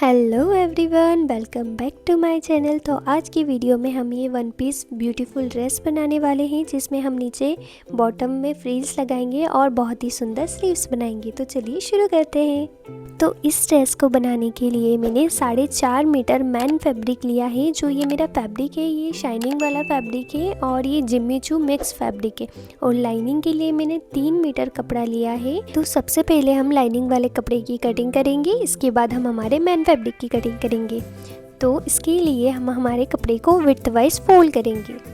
Hello everyone, welcome back to my channel. तो आज की वीडियो में हम ये वन पीस ब्यूटीफुल ड्रेस बनाने वाले हैं, जिसमें हम नीचे बॉटम में फ्रिल्स लगाएंगे और बहुत ही सुंदर स्लीव्स बनाएंगे। तो चलिए शुरू करते हैं। तो इस ड्रेस को बनाने के लिए मैंने 4.5 मीटर मैन फैब्रिक लिया है। जो ये मेरा फैब्रिक है ये शाइनिंग वाला फैब्रिक है और ये जिम्मी चू मिक्स फैब्रिक है। और लाइनिंग के लिए मैंने 3 मीटर कपड़ा लिया है। तो सबसे पहले हम लाइनिंग वाले कपड़े की कटिंग करेंगे, इसके बाद हम हमारे मैन फैब्रिक की कटिंग करेंगे। तो इसके लिए हम हमारे कपड़े को विड्थ वाइज फोल्ड करेंगे।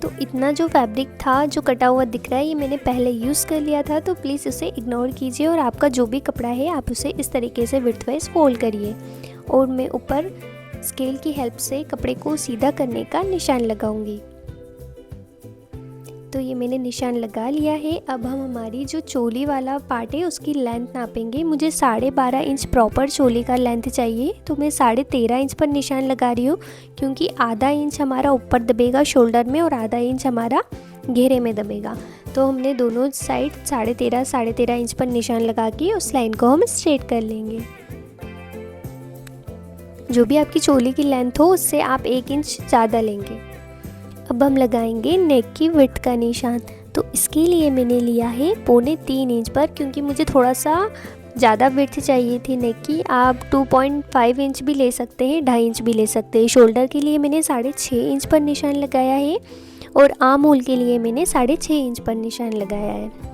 तो इतना जो फैब्रिक था जो कटा हुआ दिख रहा है ये मैंने पहले यूज़ कर लिया था, तो प्लीज़ उसे इग्नोर कीजिए और आपका जो भी कपड़ा है आप उसे इस तरीके से विड्थ वाइज फोल्ड करिए। और मैं ऊपर स्केल की हेल्प से कपड़े को सीधा करने का निशान लगाऊंगी। तो ये मैंने निशान लगा लिया है। अब हम हमारी जो चोली वाला पार्ट है उसकी लेंथ नापेंगे। मुझे 12.5 इंच प्रॉपर चोली का लेंथ चाहिए, तो मैं 13.5 इंच पर निशान लगा रही हूँ, क्योंकि आधा इंच हमारा ऊपर दबेगा शोल्डर में और आधा इंच हमारा घेरे में दबेगा। तो हमने दोनों साइड 13.5 इंच पर निशान लगा के उस लाइन को हम स्ट्रेट कर लेंगे। जो भी आपकी चोली की लेंथ हो उससे आप 1 इंच ज़्यादा लेंगे। अब हम लगाएंगे नेक की विड्थ का निशान। तो इसके लिए मैंने लिया है 3.25 इंच पर, क्योंकि मुझे थोड़ा सा ज़्यादा विड्थ चाहिए थी नेक की। आप 2.5 इंच भी ले सकते हैं, 2.5 इंच भी ले सकते हैं। शोल्डर के लिए मैंने 6.5 इंच पर निशान लगाया है और आर्म होल के लिए मैंने 6.5 इंच पर निशान लगाया है।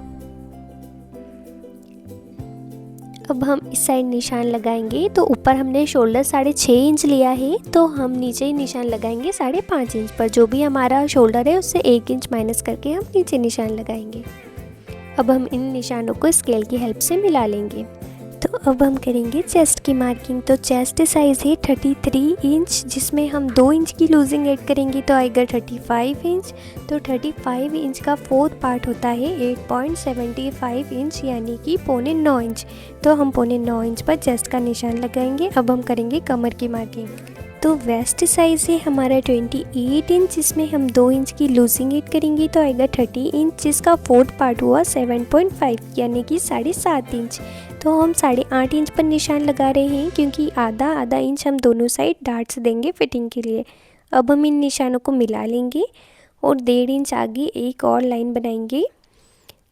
अब हम इस साइड निशान लगाएंगे। तो ऊपर हमने शोल्डर 6.5 इंच लिया है, तो हम नीचे ही निशान लगाएंगे 5.5 इंच पर। जो भी हमारा शोल्डर है उससे 1 इंच माइनस करके हम नीचे निशान लगाएंगे। अब हम इन निशानों को स्केल की हेल्प से मिला लेंगे। तो अब हम करेंगे चेस्ट की मार्किंग। तो चेस्ट साइज़ है 33 इंच, जिसमें हम 2 इंच की लूजिंग ऐड करेंगे तो आएगा 35 इंच। तो 35 इंच का 4th पार्ट होता है 8.75 इंच, यानी कि 9.25 इंच। तो हम 9.25 इंच पर चेस्ट का निशान लगाएंगे। अब हम करेंगे कमर की मार्किंग। तो वेस्ट साइज़ है हमारा 28 इंच, जिसमें हम 2 इंच की लूजिंग ऐड करेंगे तो आएगा 30 इंच, जिसका 4th पार्ट हुआ 7.5 यानी कि 7.5 इंच। तो हम 8.5 इंच पर निशान लगा रहे हैं, क्योंकि आधा इंच हम दोनों साइड डार्ट्स देंगे फिटिंग के लिए। अब हम इन निशानों को मिला लेंगे और 1.5 इंच आगे एक और लाइन बनाएंगे,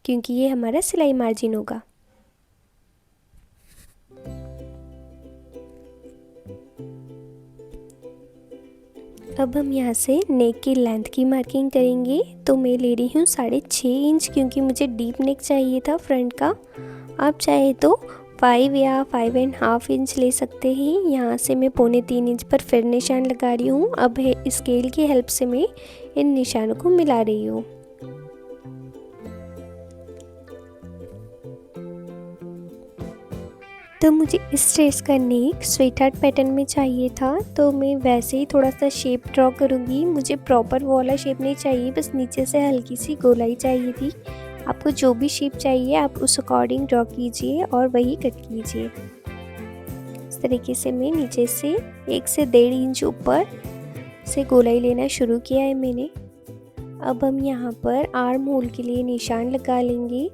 क्योंकि ये हमारा सिलाई मार्जिन होगा। अब हम यहाँ से नेक की लेंथ की मार्किंग करेंगे। तो मैं ले रही हूँ 6.5 इंच, क्योंकि मुझे डीप नेक चाहिए था फ्रंट का। आप चाहे तो 5 या 5.5 इंच ले सकते हैं। यहाँ से मैं 3.25 इंच पर फिर निशान लगा रही हूँ। अब स्केल की हेल्प से मैं इन निशानों को मिला रही हूँ। तो मुझे इस ड्रेस का नेक स्वीट हार्ट पैटर्न में चाहिए था, तो मैं वैसे ही थोड़ा सा शेप ड्रॉ करूँगी। मुझे प्रॉपर वाला शेप नहीं चाहिए, बस नीचे से हल्की सी गोलाई चाहिए थी। आपको जो भी शेप चाहिए आप उस अकॉर्डिंग ड्रॉ कीजिए और वही कट कीजिए। इस तरीके से मैं नीचे से 1 से 1.5 इंच ऊपर से गोलाई लेना शुरू किया है मैंने। अब हम यहाँ पर आर्म होल के लिए निशान लगा लेंगे।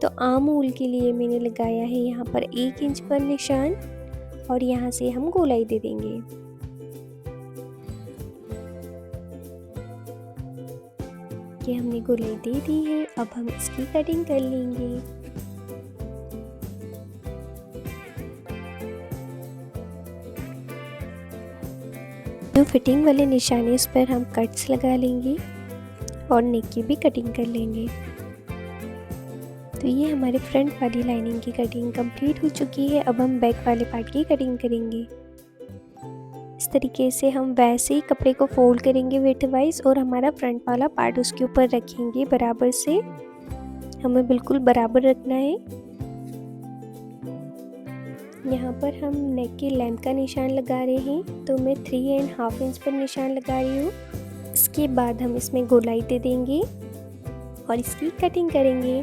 तो आर्म होल के लिए मैंने लगाया है यहाँ पर 1 इंच पर निशान और यहाँ से हम गोलाई दे देंगे। ये हमने गोलाई दे दी है। अब हम इसकी कटिंग कर लेंगे। जो फिटिंग वाले निशान है इस पर हम कट्स लगा लेंगे और नेक की भी कटिंग कर लेंगे। तो ये हमारे फ्रंट वाली लाइनिंग की कटिंग कंप्लीट हो चुकी है। अब हम बैक वाले पार्ट की कटिंग करेंगे। इस तरीके से हम वैसे ही कपड़े को फोल्ड करेंगे विड्थ वाइज और हमारा फ्रंट वाला पार्ट उसके ऊपर रखेंगे बराबर से। हमें बिल्कुल बराबर रखना है। यहाँ पर हम नेक की लेंथ का निशान लगा रहे हैं, तो मैं 3.5 इंच पर निशान लगा रही हूँ। इसके बाद हम इसमें गोलाई दे देंगे और इसकी कटिंग करेंगे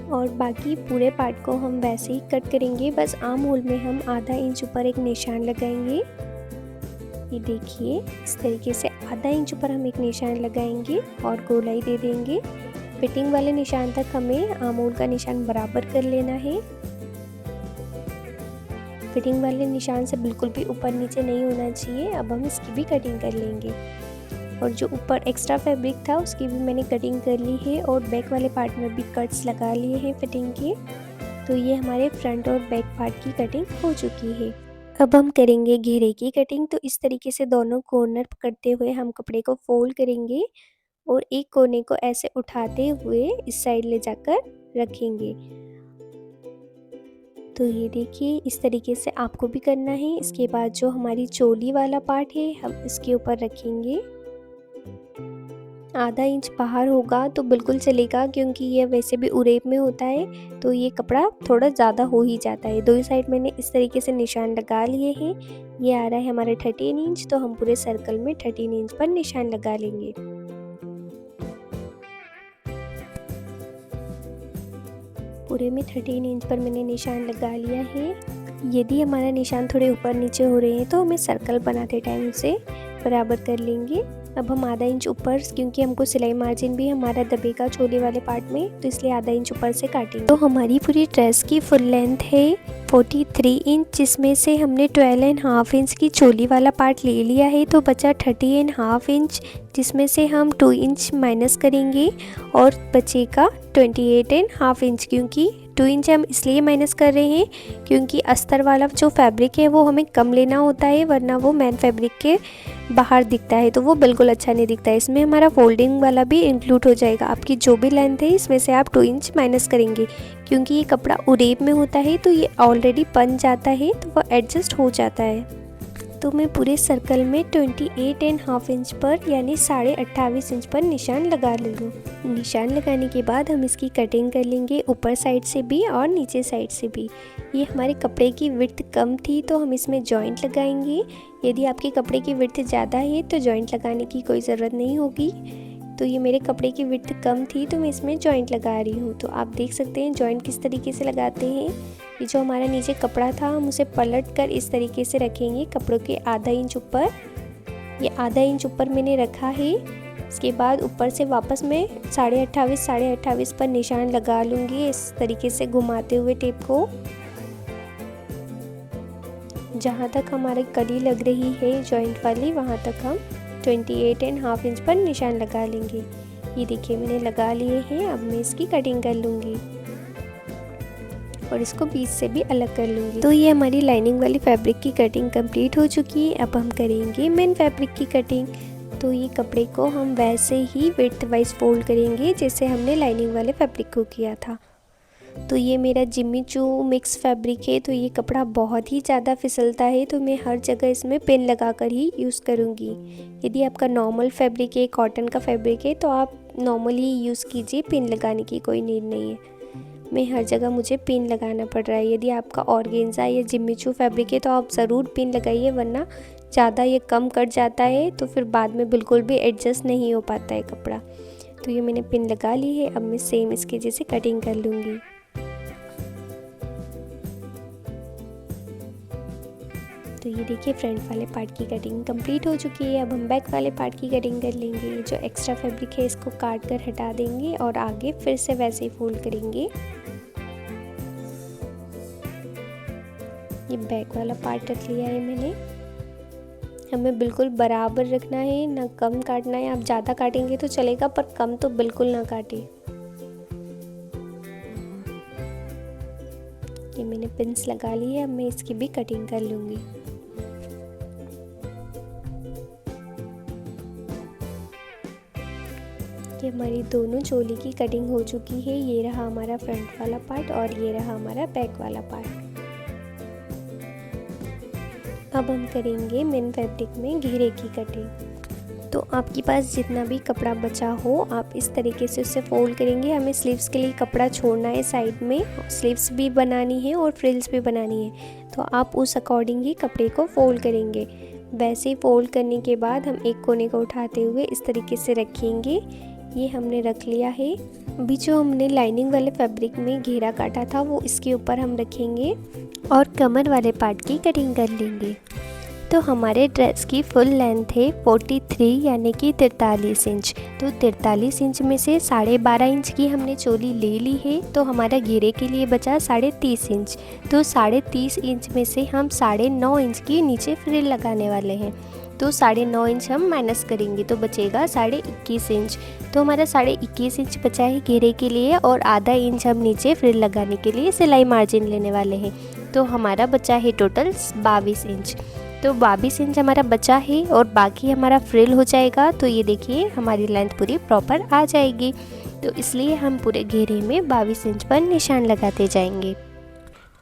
और बाकी पूरे पार्ट को हम वैसे ही कट करेंगे। बस आर्म होल में हम आधा इंच ऊपर एक निशान लगाएंगे। ये देखिए इस तरीके से आधा इंच ऊपर हम एक निशान लगाएंगे और गोलाई दे देंगे। फिटिंग वाले निशान तक हमें आर्म होल का निशान बराबर कर लेना है। फिटिंग वाले निशान से बिल्कुल भी ऊपर नीचे नहीं होना चाहिए। अब हम इसकी भी कटिंग कर लेंगे। और जो ऊपर एक्स्ट्रा फैब्रिक था उसकी भी मैंने कटिंग कर ली है और बैक वाले पार्ट में भी कट्स लगा लिए हैं फिटिंग के। तो ये हमारे फ्रंट और बैक पार्ट की कटिंग हो चुकी है। अब हम करेंगे घेरे की कटिंग। तो इस तरीके से दोनों कॉर्नर पकड़ते हुए हम कपड़े को फोल्ड करेंगे और एक कोने को ऐसे उठाते हुए इस साइड ले जाकर रखेंगे। तो ये देखिए इस तरीके से आपको भी करना है। इसके बाद जो हमारी चोली वाला पार्ट है हम इसके ऊपर रखेंगे। आधा इंच बाहर होगा तो बिल्कुल चलेगा, क्योंकि ये वैसे भी उरेब में होता है तो ये कपड़ा थोड़ा ज़्यादा हो ही जाता है। दोनों साइड मैंने इस तरीके से निशान लगा लिए हैं। ये आ रहा है हमारा 13 इंच, तो हम पूरे सर्कल में 13 इंच पर निशान लगा लेंगे। पूरे में 13 इंच पर मैंने निशान लगा लिया है। यदि हमारा निशान थोड़े ऊपर नीचे हो रहे हैं तो हमें सर्कल बनाते टाइम उसे बराबर कर लेंगे। अब हम आधा इंच ऊपर, क्योंकि हमको सिलाई मार्जिन भी हमारा दबेगा चोली वाले पार्ट में, तो इसलिए आधा इंच ऊपर से काटेंगे। तो हमारी पूरी ड्रेस की फुल लेंथ है 43 इंच, जिसमें से हमने 12.5 इंच की चोली वाला पार्ट ले लिया है। तो बचा 30.5 इंच, जिसमें से हम 2 इंच माइनस करेंगे और बचेगा 28.5 इंच। क्योंकि 2 इंच हम इसलिए माइनस कर रहे हैं क्योंकि अस्तर वाला जो फैब्रिक है वो हमें कम लेना होता है, वरना वो मेन फैब्रिक के बाहर दिखता है तो वो बिल्कुल अच्छा नहीं दिखता है। इसमें हमारा फोल्डिंग वाला भी इंक्लूड हो जाएगा। आपकी जो भी लेंथ है इसमें से आप 2 इंच माइनस करेंगे, क्योंकि ये कपड़ा उरेब में होता है तो ये ऑलरेडी बन जाता है तो वो एडजस्ट हो जाता है। तो मैं पूरे सर्कल में 28.5 इंच पर यानी 28.5 इंच पर निशान लगा लूँगी। निशान लगाने के बाद हम इसकी कटिंग कर लेंगे, ऊपर साइड से भी और नीचे साइड से भी। ये हमारे कपड़े की विड्थ कम थी तो हम इसमें जॉइंट लगाएंगे। यदि आपके कपड़े की विड्थ ज़्यादा है तो जॉइंट लगाने की कोई ज़रूरत नहीं होगी। तो ये मेरे कपड़े की विड्थ कम थी तो मैं इसमें जॉइंट लगा रही हूँ। तो आप देख सकते हैं जॉइंट किस तरीके से लगाते हैं। ये जो हमारा नीचे कपड़ा था हम उसे पलट कर इस तरीके से रखेंगे कपड़ों के आधा इंच ऊपर। ये आधा इंच ऊपर मैंने रखा है। इसके बाद ऊपर से वापस मैं 28.5 पर निशान लगा लूँगी, इस तरीके से घुमाते हुए टेप को। जहाँ तक हमारी कली लग रही है जॉइंट वाली वहाँ तक हम 28.5 इंच पर निशान लगा लेंगे। ये देखिए मैंने लगा लिए हैं। अब मैं इसकी कटिंग कर लूँगी और इसको बीच से भी अलग कर लूँगी। तो ये हमारी लाइनिंग वाली फैब्रिक की कटिंग कंप्लीट हो चुकी है। अब हम करेंगे मेन फैब्रिक की कटिंग। तो ये कपड़े को हम वैसे ही विड्थ वाइज फोल्ड करेंगे जैसे हमने लाइनिंग वाले फैब्रिक को किया था। तो ये मेरा जिम्मी चू मिक्स फैब्रिक है तो ये कपड़ा बहुत ही ज़्यादा फिसलता है, तो मैं हर जगह इसमें पिन लगा कर ही यूज़ करूँगी। यदि आपका नॉर्मल फैब्रिक है, कॉटन का फैब्रिक है, तो आप नॉर्मली यूज़ कीजिए, पिन लगाने की कोई नीड नहीं है। मैं हर जगह मुझे पिन लगाना पड़ रहा है। यदि आपका ऑर्गेन्जा या जिम्मी चू फैब्रिक है तो आप ज़रूर पिन लगाइए, वरना ज़्यादा ये कम कट जाता है तो फिर बाद में बिल्कुल भी एडजस्ट नहीं हो पाता है कपड़ा। तो ये मैंने पिन लगा ली है। अब मैं सेम इसके जैसे कटिंग कर लूँगी। तो ये देखिए फ्रंट वाले पार्ट की कटिंग कंप्लीट हो चुकी है। अब हम बैक वाले पार्ट की कटिंग कर लेंगे। जो एक्स्ट्रा फैब्रिक है इसको काट कर हटा देंगे और आगे फिर से वैसे ही फोल्ड करेंगे। ये बैक वाला पार्ट रख लिया है मैंने। हमें बिल्कुल बराबर रखना है, ना कम काटना है। आप ज़्यादा काटेंगे तो चलेगा पर कम तो बिल्कुल ना काटें। ये मैंने पिन्स लगा ली है। अब मैं इसकी भी कटिंग कर लूँगी। ये हमारी दोनों चोली की कटिंग हो चुकी है। ये रहा हमारा फ्रंट वाला पार्ट और ये रहा हमारा बैक वाला पार्ट। अब हम करेंगे मेन फैब्रिक में घेरे की कटिंग। तो आपके पास जितना भी कपड़ा बचा हो आप इस तरीके से उसे फोल्ड करेंगे। हमें स्लीव्स के लिए कपड़ा छोड़ना है साइड में, स्लीव्स भी बनानी है और फ्रिल्स भी बनानी है, तो आप उस अकॉर्डिंग ही कपड़े को फोल्ड करेंगे। वैसे ही फोल्ड करने के बाद हम एक कोने को उठाते हुए इस तरीके से रखेंगे। ये हमने रख लिया है। अभी जो हमने लाइनिंग वाले फैब्रिक में घेरा काटा था वो इसके ऊपर हम रखेंगे और कमर वाले पार्ट की कटिंग कर लेंगे। तो हमारे ड्रेस की फुल लेंथ है 43 यानी कि 43 इंच। तो 43 इंच में से 12.5 इंच की हमने चोली ले ली है, तो हमारा घेरे के लिए बचा 30.5 इंच। तो 30.5 इंच में से हम 9.5 इंच की नीचे फ्रिल लगाने वाले हैं। तो 9.5 इंच हम माइनस करेंगे तो बचेगा 21.5 इंच। तो हमारा 21.5 इंच बचा है घेरे के लिए, और आधा इंच हम नीचे फ्रिल लगाने के लिए सिलाई मार्जिन लेने वाले हैं। तो हमारा बचा है टोटल 22 इंच। तो 22 इंच हमारा बचा है और बाकी हमारा फ्रिल हो जाएगा। तो ये देखिए हमारी लेंथ पूरी प्रॉपर आ जाएगी। तो इसलिए हम पूरे घेरे में 22 इंच पर निशान लगाते जाएंगे।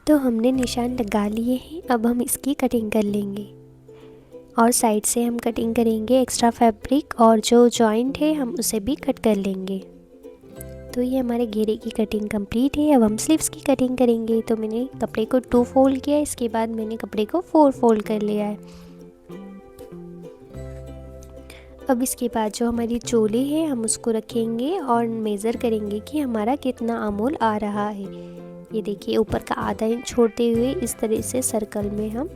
तो हमने निशान लगा लिए हैं, अब हम इसकी कटिंग कर लेंगे और साइड से हम कटिंग करेंगे एक्स्ट्रा फैब्रिक, और जो जॉइंट है हम उसे भी कट कर लेंगे। तो ये हमारे घेरे की कटिंग कंप्लीट है। अब हम स्लीव्स की कटिंग करेंगे। तो मैंने कपड़े को 2 फोल्ड किया, इसके बाद मैंने कपड़े को 4 फोल्ड कर लिया है। अब इसके बाद जो हमारी चोली है हम उसको रखेंगे और मेज़र करेंगे कि हमारा कितना आमोल आ रहा है। ये देखिए ऊपर का आधा इंच छोड़ते हुए इस तरह से सर्कल में हम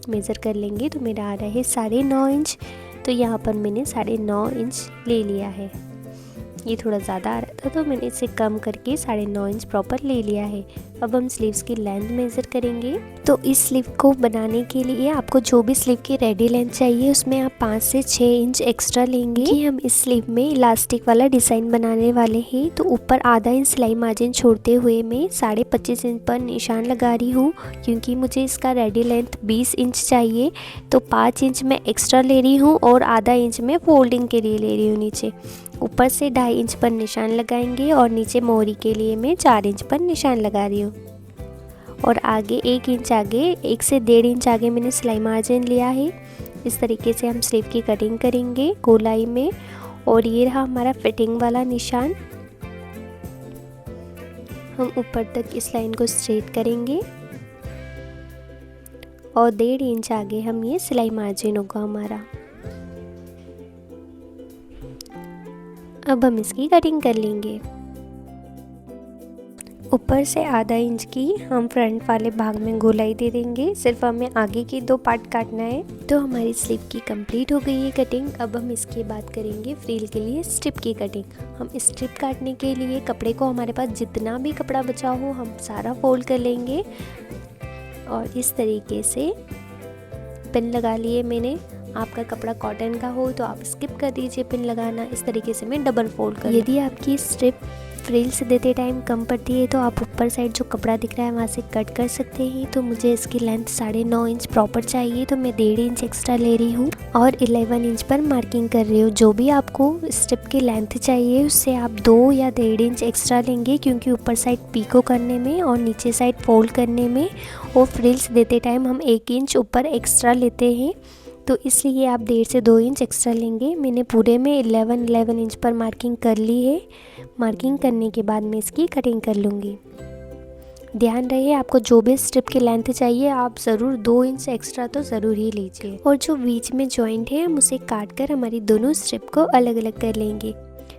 मेज़र कर लेंगे। तो मेरा आ रहा है 9.5 इंच। तो यहाँ पर मैंने 9.5 इंच ले लिया है। ये थोड़ा ज़्यादा आ रहा था तो मैंने इसे कम करके 9.5 इंच प्रॉपर ले लिया है। अब हम स्लीव्स की लेंथ मेज़र करेंगे। तो इस स्लीव को बनाने के लिए आपको जो भी स्लीव की रेडी लेंथ चाहिए उसमें आप 5 से 6 इंच एक्स्ट्रा लेंगे कि हम इस स्लीव में इलास्टिक वाला डिज़ाइन बनाने वाले हैं। तो ऊपर आधा इंच सिलाई मार्जिन छोड़ते हुए मैं 25.5 इंच पर निशान लगा रही हूँ, क्योंकि मुझे इसका रेडी लेंथ 20 इंच चाहिए। तो 5 इंच मैं एक्स्ट्रा ले रही हूँ और आधा इंच मैं फोल्डिंग के लिए ले रही हूँ नीचे। ऊपर से 2.5 इंच पर निशान लगाएंगे और नीचे मोहरी के लिए मैं 4 इंच पर निशान लगा रही हूँ। और आगे 1 इंच आगे 1 से 1.5 इंच आगे मैंने सिलाई मार्जिन लिया है। इस तरीके से हम स्लीव की कटिंग करेंगे गोलाई में। और ये रहा हमारा फिटिंग वाला निशान। हम ऊपर तक इस लाइन को स्ट्रेट करेंगे और 1.5 इंच आगे हम ये सिलाई मार्जिन होगा हमारा। अब हम इसकी कटिंग कर लेंगे। ऊपर से आधा इंच की हम फ्रंट वाले भाग में गोलाई दे देंगे। सिर्फ हमें आगे की 2 पार्ट काटना है। तो हमारी स्लीव की कंप्लीट हो गई है कटिंग। अब हम इसके बाद करेंगे फ्रिल के लिए स्ट्रिप की कटिंग। हम स्ट्रिप काटने के लिए कपड़े को हमारे पास जितना भी कपड़ा बचा हो हम सारा फोल्ड कर लेंगे और इस तरीके से पिन लगा लिए मैंने। आपका कपड़ा कॉटन का हो तो आप स्किप कर दीजिए पिन लगाना। इस तरीके से मैं डबल फोल्ड कर। यदि आपकी स्ट्रिप फ्रिल्स देते टाइम कम पड़ती है तो आप ऊपर साइड जो कपड़ा दिख रहा है वहाँ से कट कर सकते हैं। तो मुझे इसकी लेंथ 9.5 इंच प्रॉपर चाहिए, तो मैं 1.5 इंच एक्स्ट्रा ले रही हूँ और 11 इंच पर मार्किंग कर रही हूँ। जो भी आपको स्ट्रिप की लेंथ चाहिए उससे आप 2 या 1.5 इंच एक्स्ट्रा लेंगे, क्योंकि ऊपर साइड पीको करने में और नीचे साइड फोल्ड करने में और फ्रिल्स देते टाइम हम 1 इंच ऊपर एक्स्ट्रा लेते हैं। तो इसलिए आप 1.5 से 2 इंच एक्स्ट्रा लेंगे। मैंने पूरे में 11 इंच पर मार्किंग कर ली है। मार्किंग करने के बाद मैं इसकी कटिंग कर लूँगी। ध्यान रहे आपको जो भी स्ट्रिप की लेंथ चाहिए आप ज़रूर 2 इंच एक्स्ट्रा तो ज़रूर ही लीजिए। और जो बीच में जॉइंट है हम उसे काट कर हमारी दोनों स्ट्रिप को अलग अलग कर लेंगे।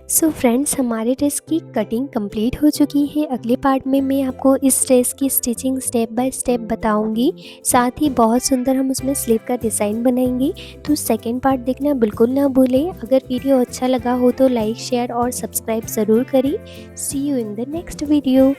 सो फ्रेंड्स, हमारे ड्रेस की कटिंग कंप्लीट हो चुकी है। अगले पार्ट में मैं आपको इस ड्रेस की स्टिचिंग स्टेप बाय स्टेप बताऊंगी। साथ ही बहुत सुंदर हम उसमें स्लीव का डिज़ाइन बनाएंगे। तो सेकंड पार्ट देखना बिल्कुल ना भूलें। अगर वीडियो अच्छा लगा हो तो लाइक, शेयर और सब्सक्राइब ज़रूर करें। See you in the next video.